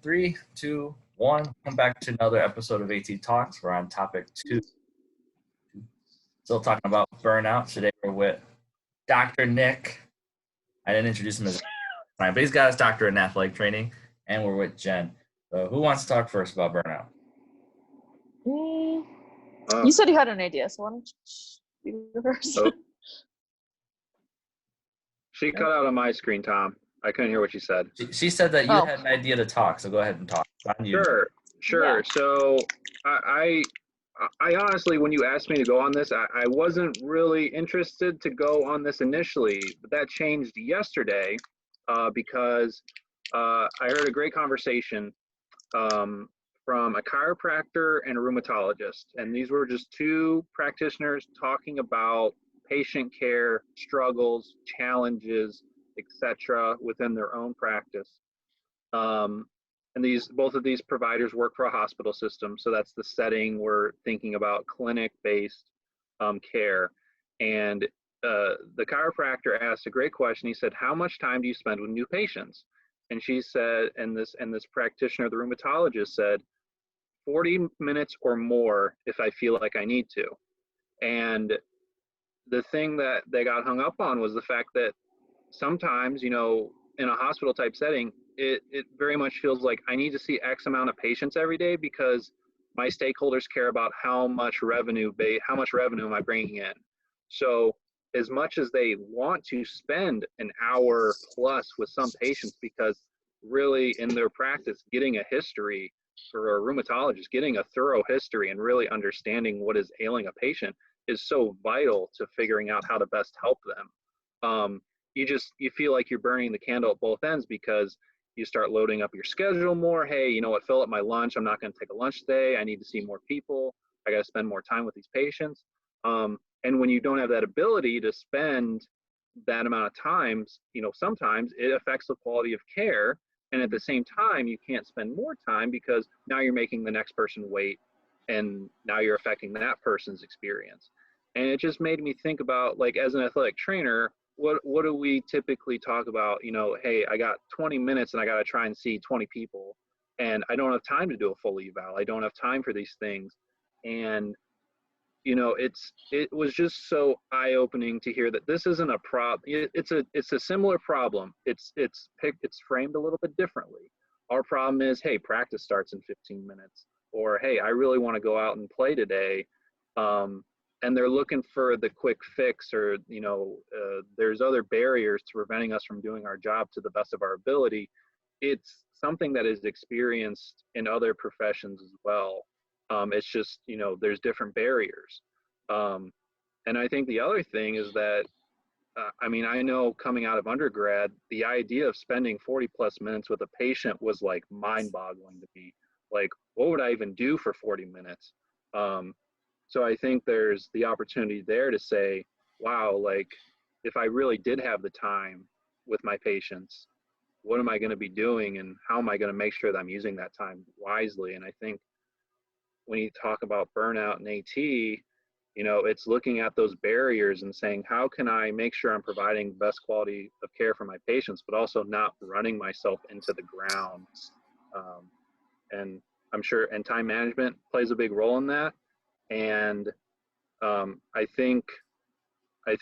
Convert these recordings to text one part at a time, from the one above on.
3, 2, 1. Welcome back to another episode of AT Talks. We're on topic 2. Still talking about burnout. Today we're with Dr. Nick. I didn't introduce him as time, but he's got his doctorate in athletic training. And we're with Jen. So who wants to talk first about burnout? You said you had an idea, so why don't you go first? Oh. She cut out on my screen, Tom. I couldn't hear what you said. She said that you had an idea to talk, so go ahead and talk. Sure. Yeah. So I honestly, when you asked me to go on this, I wasn't really interested to go on this initially, but that changed yesterday because I heard a great conversation from a chiropractor and a rheumatologist. And these were just two practitioners talking about patient care, struggles, challenges, etc., within their own practice. And both of these providers work for a hospital system, so that's the setting we're thinking about, clinic-based care. And the chiropractor asked a great question. He said, "How much time do you spend with new patients?" And she said, and this practitioner, the rheumatologist, said, 40 minutes or more if I feel like I need to. And the thing that they got hung up on was the fact that sometimes, in a hospital type setting, it very much feels like I need to see X amount of patients every day because my stakeholders care about how much revenue am I bringing in. So as much as they want to spend an hour plus with some patients, because really in their practice, getting a history for a rheumatologist, getting a thorough history and really understanding what is ailing a patient is so vital to figuring out how to best help them. You feel like you're burning the candle at both ends because you start loading up your schedule more. Hey, you know what, fill up my lunch. I'm not going to take a lunch today. I need to see more people. I got to spend more time with these patients. And when you don't have that ability to spend that amount of time, sometimes it affects the quality of care. And at the same time, you can't spend more time because now you're making the next person wait. And now you're affecting that person's experience. And it just made me think about, like, as an athletic trainer, what do we typically talk about? Hey, I got 20 minutes and I got to try and see 20 people. And I don't have time to do a full eval. I don't have time for these things. And, it was just so eye-opening to hear that this isn't a problem. It's a similar problem. It's framed a little bit differently. Our problem is, hey, practice starts in 15 minutes. Or, hey, I really want to go out and play today. And they're looking for the quick fix, or, there's other barriers to preventing us from doing our job to the best of our ability. It's something that is experienced in other professions as well. It's just, there's different barriers. And I think the other thing is that, I know coming out of undergrad, the idea of spending 40 plus minutes with a patient was like mind boggling to me. Like, what would I even do for 40 minutes? So I think there's the opportunity there to say, wow, like, if I really did have the time with my patients, what am I going to be doing, and how am I going to make sure that I'm using that time wisely? And I think when you talk about burnout and AT, it's looking at those barriers and saying, how can I make sure I'm providing the best quality of care for my patients, but also not running myself into the ground? And I'm sure, and time management plays a big role in that. And I think to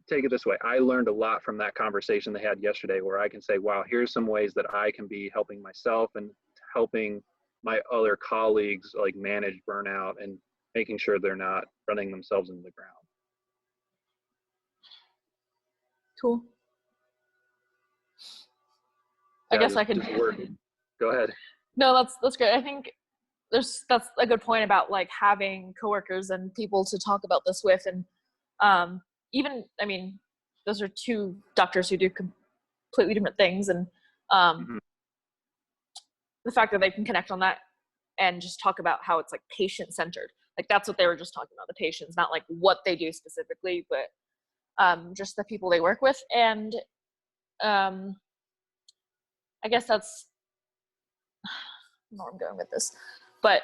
take it this way, I learned a lot from that conversation they had yesterday, where I can say, wow, here's some ways that I can be helping myself and helping my other colleagues, like, manage burnout and making sure they're not running themselves into the ground. Cool. I guess I could. Go ahead. No, that's great. I think that's a good point about, like, having coworkers and people to talk about this with, and those are two doctors who do completely different things, and the fact that they can connect on that and just talk about how it's, like, patient-centered. Like, that's what they were just talking about, the patients, not like what they do specifically, but just the people they work with. And I guess that's, I don't know where I'm going with this, but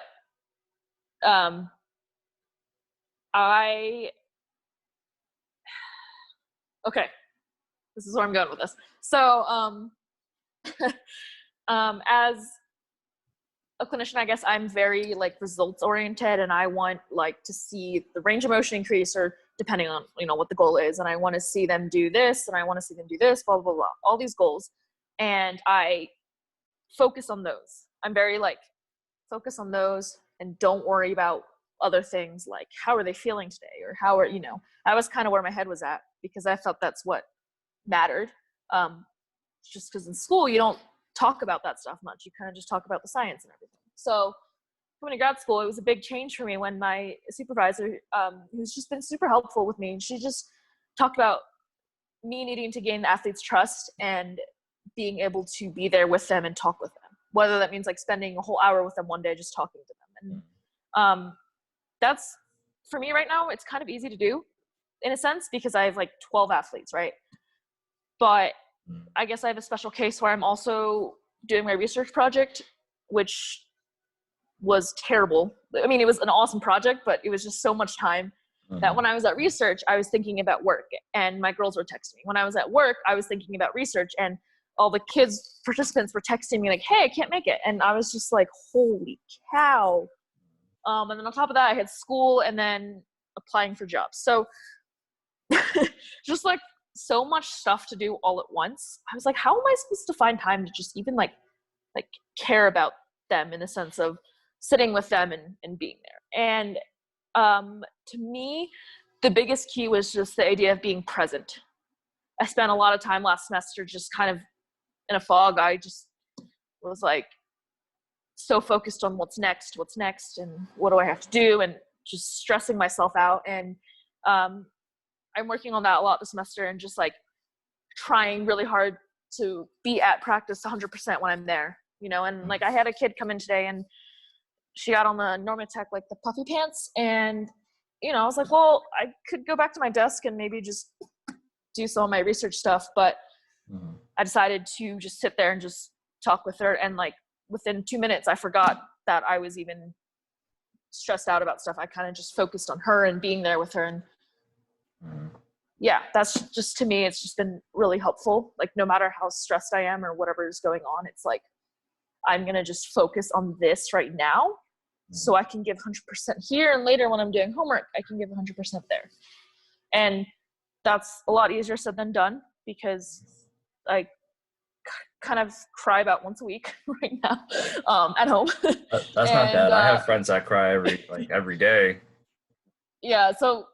okay, this is where I'm going with this. So As a clinician, I guess I'm very like results oriented, and I want like to see the range of motion increase, or depending on, you know, what the goal is. And I want to see them do this, and I want to see them do this, blah, blah, blah, all these goals. And I focus on those. I'm very like, focus on those and don't worry about other things like how are they feeling today, or how are, you know, I was kind of where my head was at, because I felt that's what mattered. Just because in school you don't talk about that stuff much. You kind of just talk about the science and everything. So coming to grad school, it was a big change for me when my supervisor, who's just been super helpful with me, and she just talked about me needing to gain the athletes' trust and being able to be there with them and talk with them, whether that means like spending a whole hour with them one day just talking to them. And that's, for me right now, it's kind of easy to do in a sense, because I have like 12 athletes, right? But I guess I have a special case where I'm also doing my research project, which was terrible. I mean, it was an awesome project, but it was just so much time that when I was at research, I was thinking about work, and my girls were texting me. When I was at work, I was thinking about research, and all the kids, participants, were texting me like, hey, I can't make it. And I was just like, holy cow. And then on top of that, I had school and then applying for jobs. So just like so much stuff to do all at once. I was like, how am I supposed to find time to just even like care about them, in the sense of sitting with them and being there? And to me, the biggest key was just the idea of being present. I spent a lot of time last semester just kind of in a fog. I just was like so focused on what's next, and what do I have to do, and just stressing myself out. And I'm working on that a lot this semester, and just like trying really hard to be at practice 100% when I'm there, you know. And like I had a kid come in today, and she got on the Normatec, like the puffy pants, and you know, I was like, well, I could go back to my desk and maybe just do some of my research stuff, but I decided to just sit there and just talk with her. And like within 2 minutes, I forgot that I was even stressed out about stuff. I kind of just focused on her and being there with her. And yeah, that's just, to me, it's just been really helpful. Like no matter how stressed I am or whatever is going on, it's like, I'm going to just focus on this right now so I can give 100% here. And later when I'm doing homework, I can give 100% there. And that's a lot easier said than done, because I kind of cry about once a week right now at home. That's not bad. I have friends that cry every day. Yeah. So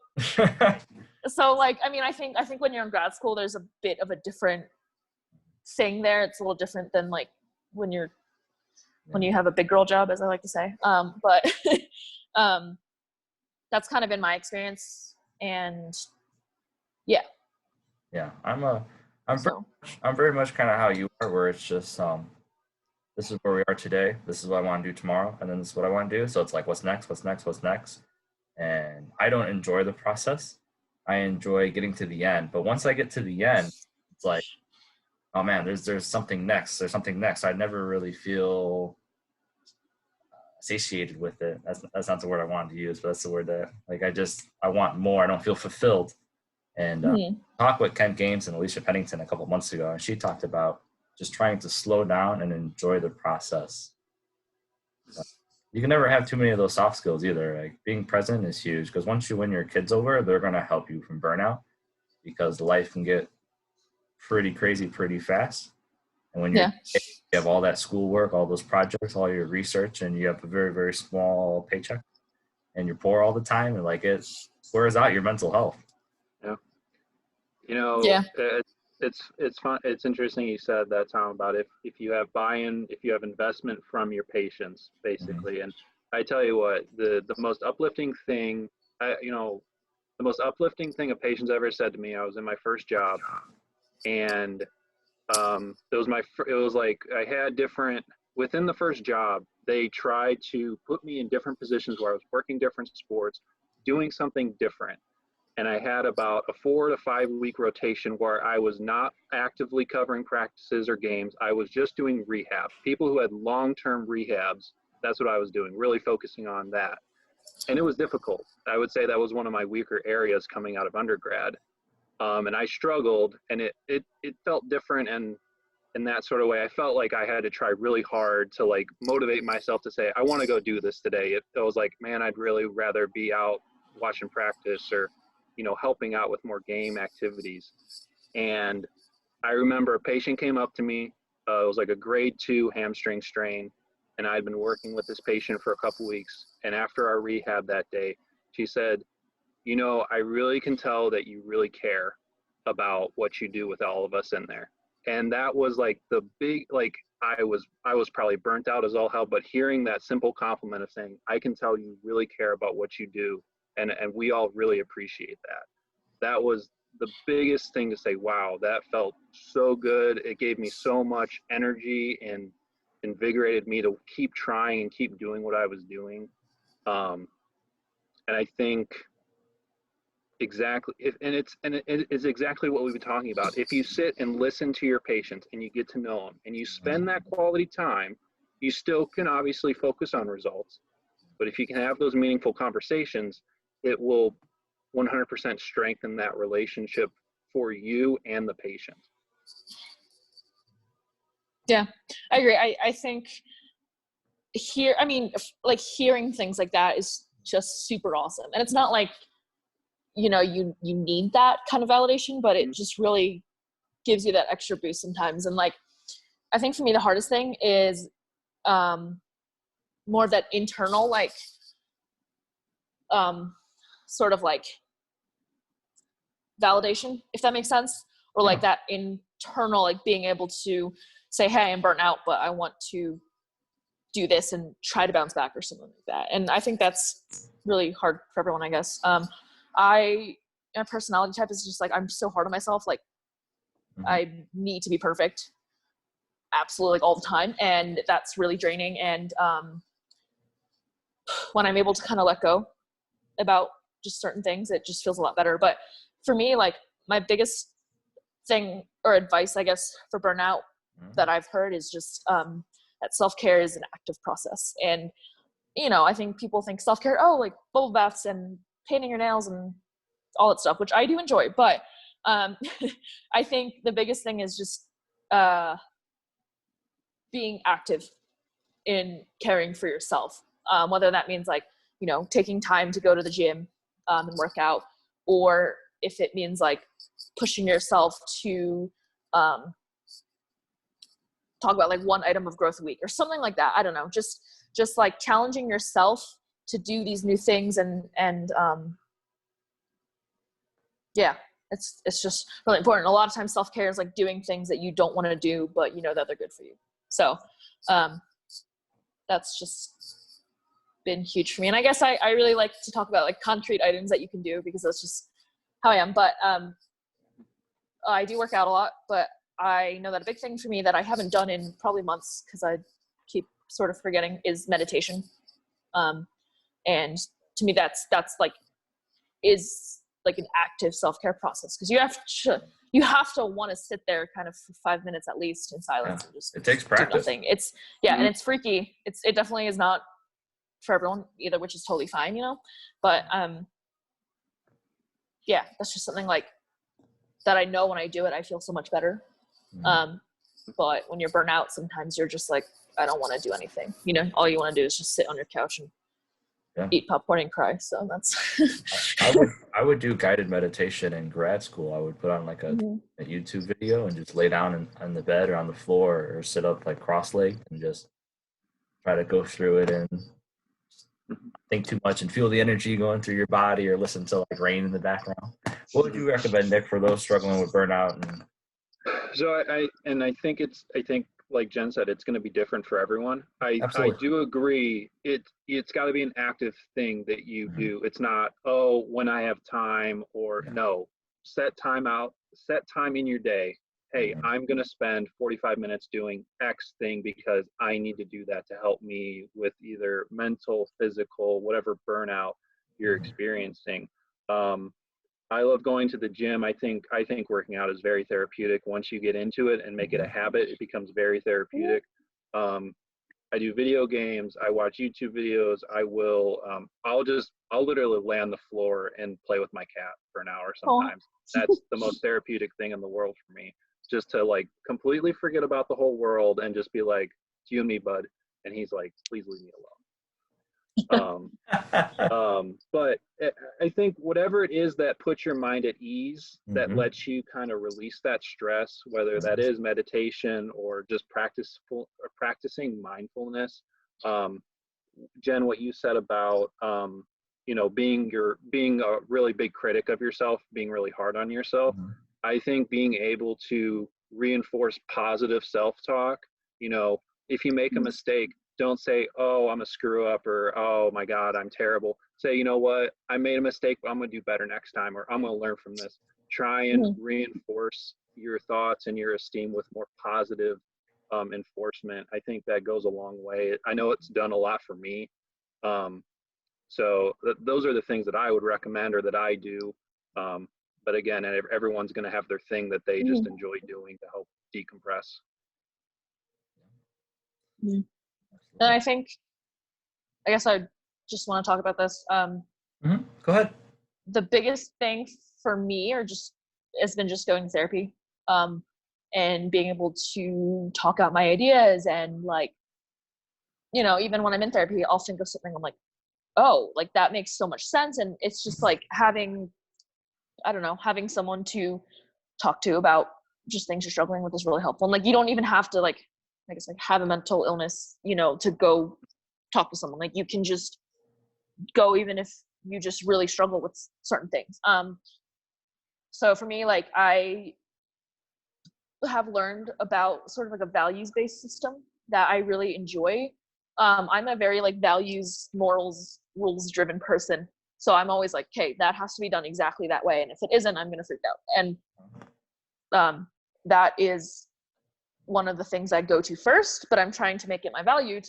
like, I mean, I think when you're in grad school, there's a bit of a different thing there. It's a little different than like when you have a big girl job, as I like to say. But that's kind of been my experience. And yeah. I'm very much kind of how you are, where it's just this is where we are today, this is what I want to do tomorrow, and then this is what I want to do. So it's like, what's next? And I don't enjoy the process. I enjoy getting to the end, but once I get to the end, it's like, oh man, there's something next. I never really feel satiated with it. That's not the word I wanted to use, but that's the word that, like, I want more. I don't feel fulfilled. And talked with Kent Gaines and Alicia Pennington a couple months ago, and she talked about just trying to slow down and enjoy the process. You can never have too many of those soft skills either. Like being present is huge, because once you win your kids over, they're going to help you from burnout, because life can get pretty crazy pretty fast. And when you have all that schoolwork, all those projects, all your research, and you have a very, very small paycheck, and you're poor all the time, and like it wears out your mental health. Yeah. You know, it's fun. It's interesting you said that, Tom, about if you have buy-in, if you have investment from your patients, basically. And I tell you what, the most uplifting thing, the most uplifting thing a patient's ever said to me, I was in my first job, and it was like I had different, within the first job, they tried to put me in different positions where I was working different sports, doing something different. And I had about a 4 to 5 week rotation where I was not actively covering practices or games. I was just doing rehab. People who had long-term rehabs, that's what I was doing, really focusing on that. And it was difficult. I would say that was one of my weaker areas coming out of undergrad. And I struggled, and it felt different. And in that sort of way. I felt like I had to try really hard to like motivate myself to say, I want to go do this today. It was like, man, I'd really rather be out watching practice or, you know, helping out with more game activities. And I remember a patient came up to me. It was like a grade 2 hamstring strain. And I'd been working with this patient for a couple weeks. And after our rehab that day, she said, you know, I really can tell that you really care about what you do with all of us in there. And that was like the big, like, I was probably burnt out as all hell, but hearing that simple compliment of saying, I can tell you really care about what you do. And we all really appreciate that. That was the biggest thing to say, wow, that felt so good. It gave me so much energy and invigorated me to keep trying and keep doing what I was doing. And I think exactly, it's exactly what we've been talking about. If you sit and listen to your patients and you get to know them and you spend that quality time, you still can obviously focus on results. But if you can have those meaningful conversations, it will 100% strengthen that relationship for you and the patient. Yeah, I agree. I think like hearing things like that is just super awesome. And it's not like, you know, you need that kind of validation, but it just really gives you that extra boost sometimes. And like, I think for me, the hardest thing is more of that internal, like, sort of like validation, if that makes sense, or like that internal, like being able to say, hey, I'm burnt out, but I want to do this and try to bounce back or something like that. And I think that's really hard for everyone, I guess. My personality type is just like, I'm so hard on myself. Like I need to be perfect absolutely, like all the time. And that's really draining. And when I'm able to kind of let go about just certain things, it just feels a lot better. But for me, like my biggest thing or advice, I guess, for burnout that I've heard is just that self-care is an active process. And, you know, I think people think self-care, oh, like bubble baths and painting your nails and all that stuff, which I do enjoy. But I think the biggest thing is just being active in caring for yourself, whether that means like, you know, taking time to go to the gym and work out, or if it means like pushing yourself to talk about like one item of growth a week or something like that. I don't know, just like challenging yourself to do these new things and yeah, it's just really important. A lot of times self-care is like doing things that you don't want to do, but you know that they're good for you. So that's just been huge for me. And I guess I really like to talk about like concrete items that you can do because that's just how I am. But I do work out a lot, but I know that a big thing for me that I haven't done in probably months because I keep sort of forgetting is meditation. And to me, that's like is like an active self-care process because you have to want to sit there kind of for 5 minutes at least in silence and just it takes practice. do nothing. It's and it's freaky. It definitely is not for everyone either, which is totally fine, you know. But yeah, that's just something like that I know when I do it, I feel so much better. But when you're burnt out, sometimes you're just like, I don't want to do anything. You know, all you want to do is just sit on your couch and eat popcorn and cry. So that's. I would do guided meditation in grad school. I would put on like a YouTube video and just lay down on the bed or on the floor or sit up like cross-legged and just try to go through it and think too much and feel the energy going through your body or listen to like rain in the background. What would you recommend, Nick, for those struggling with burnout? So I think like Jen said, it's going to be different for everyone. I do agree. It's got to be an active thing that you do. It's not, oh, when I have time or no, set time in your day. Hey, I'm going to spend 45 minutes doing X thing because I need to do that to help me with either mental, physical, whatever burnout you're experiencing. I love going to the gym. I think working out is very therapeutic. Once you get into it and make it a habit, it becomes very therapeutic. I do video games. I watch YouTube videos. I'll literally lay on the floor and play with my cat for an hour sometimes. That's the most therapeutic thing in the world for me. just to like completely forget about the whole world and just be like, it's you and me, bud. And he's like, please leave me alone. But I think whatever it is that puts your mind at ease, that lets you kind of release that stress, whether that is meditation or just practicing mindfulness. Jen, what you said about you know, being a really big critic of yourself, being really hard on yourself. I think being able to reinforce positive self-talk, you know, if you make a mistake, don't say, oh, I'm a screw up, or oh my God, I'm terrible. Say, you know what, I made a mistake, but I'm gonna do better next time, or I'm gonna learn from this. Try and reinforce your thoughts and your esteem with more positive enforcement. I think that goes a long way. I know it's done a lot for me. So those are the things that I would recommend or that I do. But again, everyone's going to have their thing that they just enjoy doing to help decompress. And I guess I just want to talk about this. Go ahead. The biggest thing for me has been just going to therapy, and being able to talk out my ideas, and like, you know, even when I'm in therapy, I'll think of something, I'm like, oh, like that makes so much sense. And it's just like having someone to talk to about just things you're struggling with is really helpful. And like, you don't even have to like, I guess, like have a mental illness, you know, to go talk to someone. Like you can just go, even if you just really struggle with certain things. So for me, like I have learned about sort of like a values-based system that I really enjoy. I'm a very like values, morals, rules-driven person. So I'm always like, okay, that has to be done exactly that way. And if it isn't, I'm going to freak out. And that is one of the things I go to first, but I'm trying to make it my value,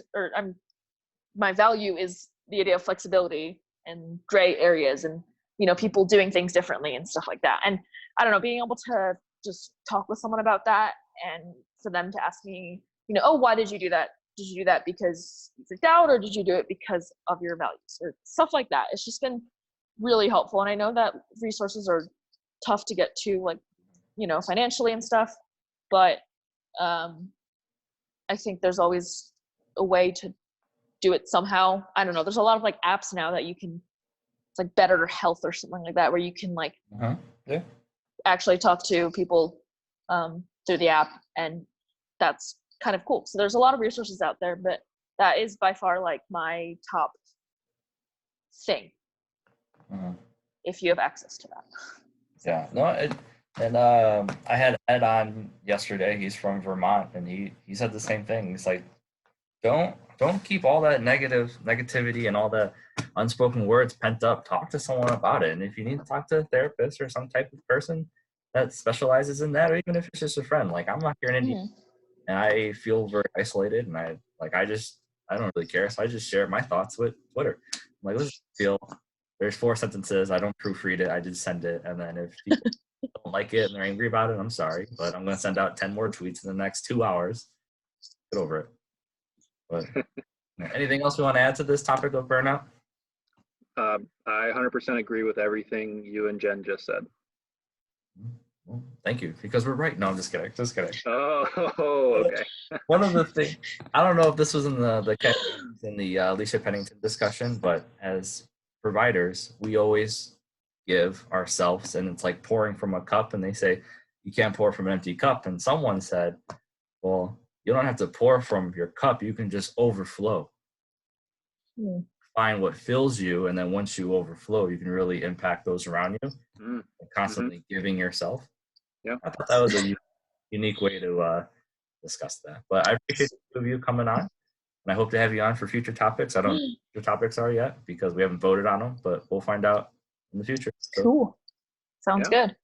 my value is the idea of flexibility and gray areas and, you know, people doing things differently and stuff like that. And I don't know, being able to just talk with someone about that, and for them to ask me, you know, oh, why did you do that? Did you do that because you freaked out, or did you do it because of your values, or stuff like that? It's just been really helpful. And I know that resources are tough to get to, like, you know, financially and stuff, but I think there's always a way to do it somehow. I don't know. There's a lot of like apps now that you can, it's like Better Health or something like that, where you can like actually talk to people through the app, and that's kind of cool. So there's a lot of resources out there, but that is by far like my top thing, if you have access to that. Yeah, no, I had Ed on yesterday. He's from Vermont, and he said the same thing. He's like, don't keep all that negativity and all the unspoken words pent up. Talk to someone about it. And if you need to talk to a therapist or some type of person that specializes in that, or even if it's just a friend, like I'm not here in India, and I feel very isolated, and I don't really care, so I just share my thoughts with Twitter. I'm like, let's feel. There's 4 sentences. I don't proofread it. I just send it, and then if people don't like it and they're angry about it, I'm sorry, but I'm going to send out 10 more tweets in the next 2 hours. Get over it. But anything else we want to add to this topic of burnout? I 100% agree with everything you and Jen just said. Well, thank you, because we're right. No, I'm just kidding. Just kidding. Oh, okay. One of the things, I don't know if this was in the Alicia Pennington discussion, but as providers, we always give ourselves, and it's like pouring from a cup, and they say you can't pour from an empty cup. And someone said, well, you don't have to pour from your cup, you can just overflow. Find what fills you, and then once you overflow, you can really impact those around you. Constantly giving yourself. Yeah, I thought that was a unique way to discuss that. But I appreciate the two of you coming on, and I hope to have you on for future topics. I don't know what your topics are yet because we haven't voted on them, but we'll find out in the future. So, cool. Sounds good.